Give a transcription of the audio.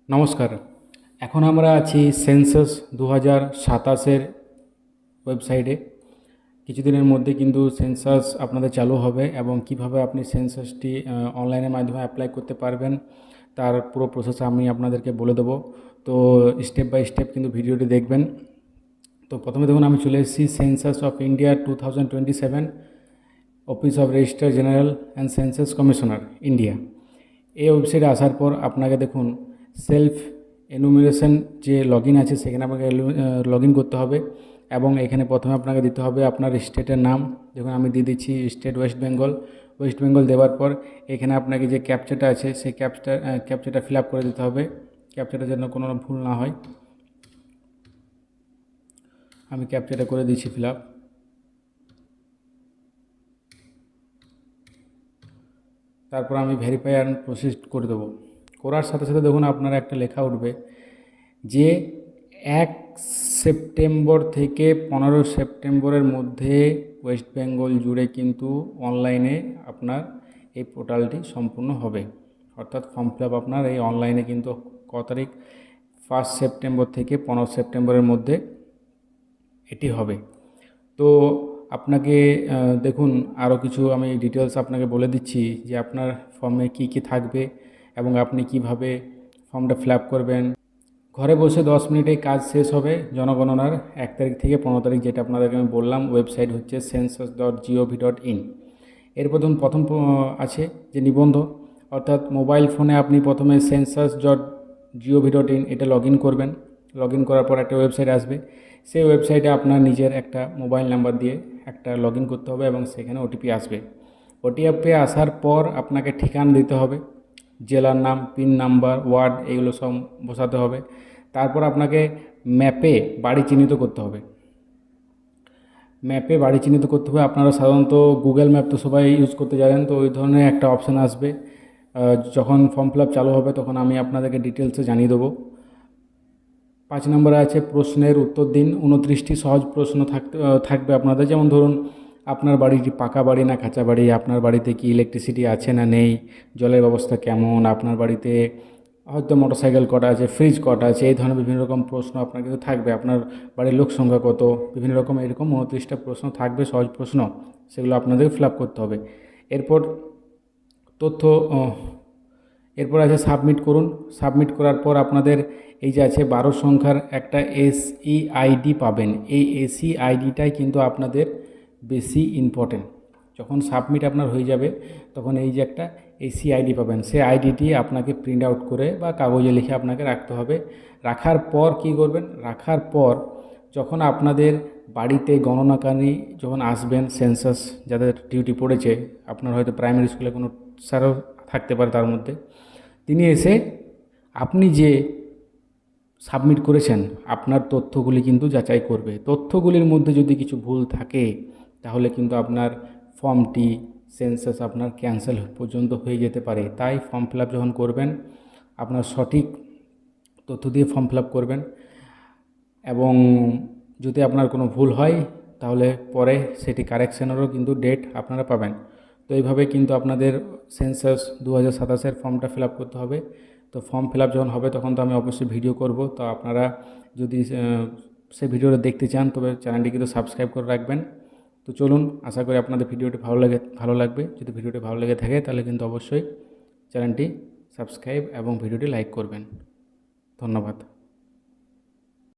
নমস্কার। এখন আমরা আছি সেন্সাস 2027-এর ওয়েবসাইটে। কিছুদিনের মধ্যে কিন্তু সেন্সাস আপনাদের চালু হবে এবং কিভাবে আপনি সেন্সাসটি অনলাইনের মাধ্যমে অ্যাপ্লাই করতে পারবেন তার পুরো প্রসেস আমি আপনাদেরকে বলে দেবো। তো স্টেপ বাই স্টেপ কিন্তু ভিডিওটি দেখবেন। তো প্রথমে দেখুন, আমি চলে এসেছি census of India 2027, office of registrar general and census commissioner India. এই ওয়েবসাইটে আসার পর আপনাকে দেখুন সেলফ এনুমিনেশন যে লগ ইন আছে সেখানে আপনাকে লগ ইন করতে হবে এবং এখানে প্রথমে আপনাকে দিতে হবে আপনার স্টেটের নাম। দেখুন আমি দিয়ে দিচ্ছি state West Bengal. West Bengal দেওয়ার পর এখানে আপনাকে যে ক্যাপচাটা আছে সেই ক্যাপচাটা ফিল আপ করে দিতে হবে। ক্যাপচাটা যেন কোনো ভুল না হয়। আমি ক্যাপচাটা করে দিচ্ছি ফিল আপ। তারপর আমি ভেরিফাই অ্যান্ড প্রসিড করে দেবো। করার সাথে সাথে দেখুন আপনার একটা লেখা উঠবে যে 1 সেপ্টেম্বর থেকে 15 সেপ্টেম্বরের মধ্যে ওয়েস্ট বেঙ্গল জুড়ে কিন্তু অনলাইনে আপনার এই পোর্টালটি সম্পূর্ণ হবে। অর্থাৎ ফর্ম ফিল আপ আপনার এই অনলাইনে কিন্তু ক তারিখ 1 সেপ্টেম্বর থেকে 15 সেপ্টেম্বরের মধ্যে এটি হবে। তো আপনাকে দেখুন আরও কিছু আমি ডিটেলস আপনাকে বলে দিচ্ছি যে আপনার ফর্মে কি কি থাকবে এবং আপনি কিভাবে ফর্মটা ফিল আপ করবেন। ঘরে বসে 10 মিনিটেই কাজ শেষ হবে জনগণনার 1 তারিখ থেকে 15 তারিখ, যেটা আপনাদেরকে আমি বললাম। ওয়েবসাইট হচ্ছে census.gov.in। এরপর ধরুন প্রথম আছে যে নিবন্ধ, অর্থাৎ মোবাইল ফোনে আপনি প্রথমে census.gov.in এটা লগ ইন করবেন। লগ ইন করার পর একটা ওয়েবসাইট আসবে। সেই ওয়েবসাইটে আপনার নিজের একটা মোবাইল নাম্বার দিয়ে একটা লগ ইন করতে হবে এবং সেখানে ওটিপি আসবে। ওটিপি আসার পর আপনাকে ঠিকানা দিতে হবে, জেলার নাম, পিন নাম্বার, ওয়ার্ড, এগুলো সব বসাতে হবে। তারপর আপনাকে ম্যাপে বাড়ি চিহ্নিত করতে হবে। ম্যাপে বাড়ি চিহ্নিত করতে হবে। আপনারা সাধারণত গুগল ম্যাপ তো সবাই ইউজ করতে জানেন, তো ওই ধরনের একটা অপশান আসবে। যখন ফর্ম ফিল আপ চালু হবে তখন আমি আপনাদেরকে ডিটেলসে জানিয়ে দেবো। 5 নম্বরে আছে প্রশ্নের উত্তর দিন। 29টি সহজ প্রশ্ন থাকবে আপনাদের। যেমন ধরুন, আপনার বাড়িটি পাকা বাড়ি না কাঁচা বাড়ি, আপনার বাড়িতে কি ইলেকট্রিসিটি আছে না নেই, জলের ব্যবস্থা কেমন, আপনার বাড়িতে হয়তো মোটরসাইকেল কটা আছে, ফ্রিজ কটা আছে, এই ধরনের বিভিন্ন রকম প্রশ্ন আপনার কিন্তু থাকবে। আপনার বাড়ির লোক সংখ্যা কত, বিভিন্ন রকম এরকম 29টা প্রশ্ন থাকবে, সহজ প্রশ্ন। সেগুলো আপনাদের ফিল আপ করতে হবে। এরপর তথ্য এরপর আছে সাবমিট করুন। সাবমিট করার পর আপনাদের এই যে আছে 12 সংখ্যার একটা SEID পাবেন। এই SEIDটাই কিন্তু আপনাদের বেশি ইম্পর্টেন্ট। যখন সাবমিট আপনার হয়ে যাবে তখন এই যে একটা SEID পাবেন, সেই আইডিটি আপনাকে প্রিন্ট আউট করে বা কাগজে লিখে আপনাকে রাখতে হবে। রাখার পর কি করবেন, রাখার পর যখন আপনাদের বাড়িতে গণনাকারী যখন আসবেন, সেন্সাস যাদের ডিউটি পড়েছে, আপনার হয়তো প্রাইমারি স্কুলে কোনো স্যারও থাকতে পারে তার মধ্যে, তিনি এসে আপনি যে সাবমিট করেছেন আপনার তথ্যগুলি কিন্তু যাচাই করবে। তথ্যগুলির মধ্যে যদি কিছু ভুল থাকে তাহলে কিন্তু আপনার ফর্মটি সেন্সাস আপনার ক্যান্সেল পর্যন্ত হয়ে যেতে পারে। তাই ফর্ম ফিল আপ যখন করবেন আপনার সঠিক তথ্য দিয়ে ফর্ম ফিল আপ করবেন এবং যদি আপনার কোনো ভুল হয় তাহলে পরে সেটি কারেকশানেরও কিন্তু ডেট আপনারা পাবেন। তো এইভাবে কিন্তু আপনাদের সেন্সাস 2027-এর ফর্মটা ফিল আপ করতে হবে। তো ফর্ম ফিল আপ যখন হবে তখন তো আমি অবশ্যই ভিডিও করব। তো আপনারা যদি সেই ভিডিওটা দেখতে চান তবে চ্যানেলটি কিন্তু সাবস্ক্রাইব করে রাখবেন। তো চলুন, আশা করি আপনাদের ভিডিওটি ভালো লাগবে। যদি ভিডিওটি ভালো লেগে থাকে তাহলে কিন্তু অবশ্যই চ্যানেলটি সাবস্ক্রাইব এবং ভিডিওটি লাইক করবেন। ধন্যবাদ।